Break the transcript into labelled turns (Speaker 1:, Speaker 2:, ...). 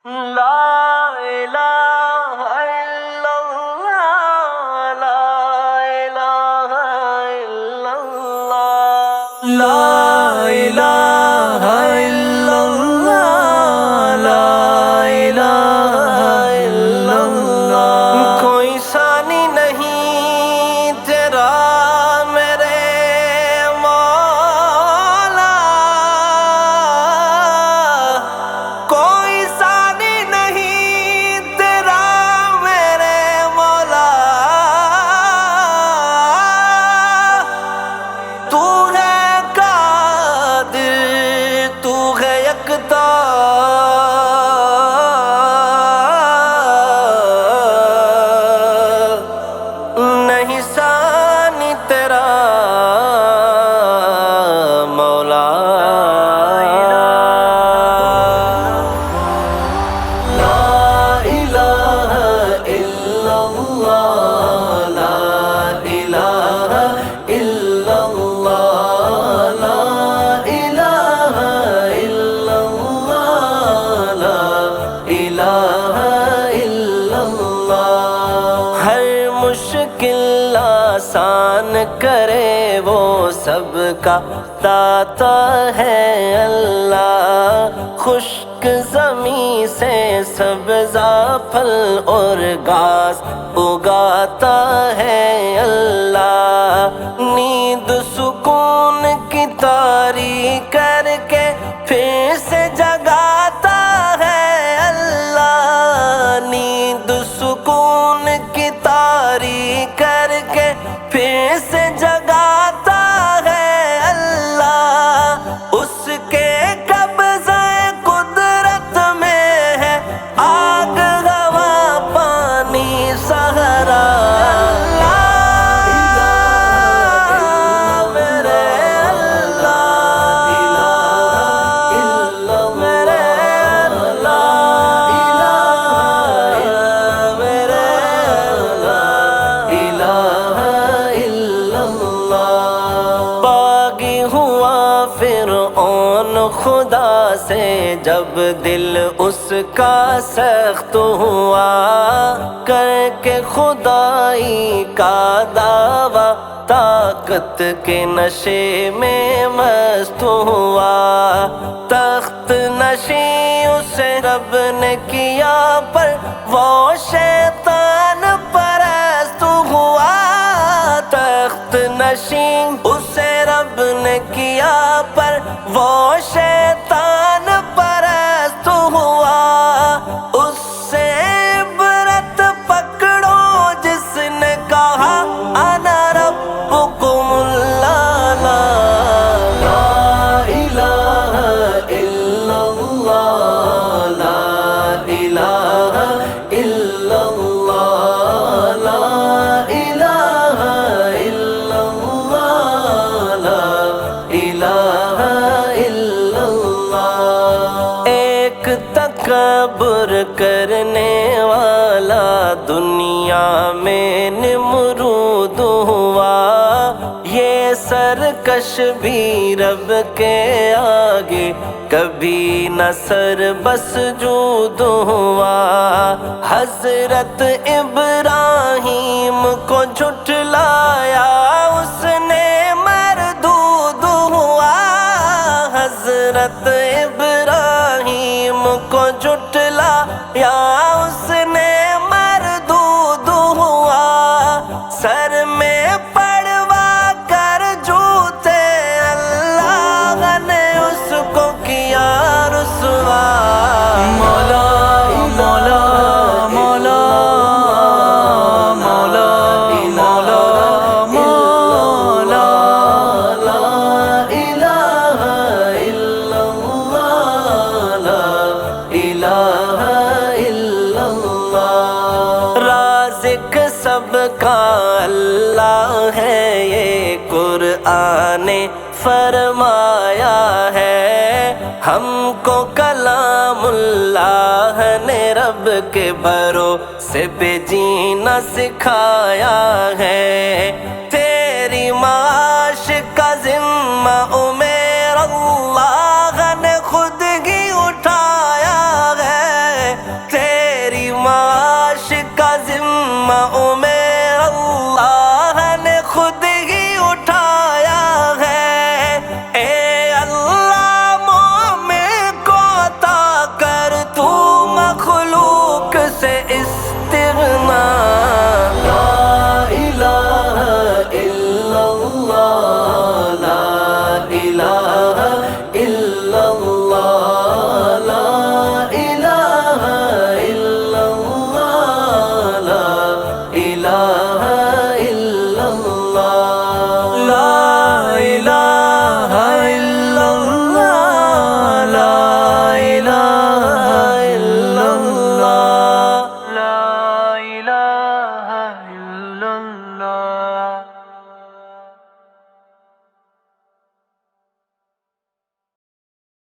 Speaker 1: لا الہ الا اللہ، لا الہ الا اللہ، لا الہ الا اللہ، لا الہ الا اللہ۔ کوئی ثانی نہیں تیرا میرے مولا، کوئی ثانی نہیں تیرا میرے مولا، تو ہے قادر، تو ہے یکتا، نہیں ثانی تیرا مولا۔ لا الہ الا اللہ، لا الہ الا اللہ، لا الہ الا اللہ، لا الہ الا اللہ۔ ہر مشکل آسان کرے وہ سب کا داتا ہے اللہ، خشک زمیں سے سبزہ پھل اور گھاس اگاتا ہے اللہ، نیند سکون کی تاریخ کر کے پھر سے جگاتا ہے اللہ، نیند سکون کی تاریخ کر کے پھر سے جگاتا ہے اللہ، اس کے قبضہ قدرت میں ہے آگ ہوا پانی صحرا۔ فرعون خدا سے جب دل اس کا سخت ہوا، کر کے خدائی کا دعویٰ طاقت کے نشے میں مست ہوا، تخت نشیں اسے رب نے کیا پر وہ شیطان پرست ہوا، تخت نشیں اسے رب نے کیا پر وہ شیطان پرست ہوا، اس سے عبرت پکڑو جس نے کہا انا ربکم العلیٰ۔ لا الہ الا اللہ، لا الہ الا اللہ، لا الہ الا اللہ، لا الہ الا اللہ۔ ایک تکبر کرنے والا دنیا میں نمرود ہوا، یہ سرکش بھی رب کے آگے کبھی نہ سر بسجود ہوا، حضرت ابراہیم کو جھٹلایا اس نے مردود ہوا، حضرت ابراہیم کو جھٹلایا اس نے مردود ہوا، سر میں پڑوا کر جوتے اللہ نے اس کو کیا رسوا۔ مولا مولا مولا مولا مولا مولا، لا الہ الا اللہ، لا الہ الا اللہ۔ رازق سب کا اللہ ہے یہ قرآن نے فرمایا ہے، ہم کو کلام اللہ نے رب کے بھروسے پہ جینا سکھایا ہے، تیری ماں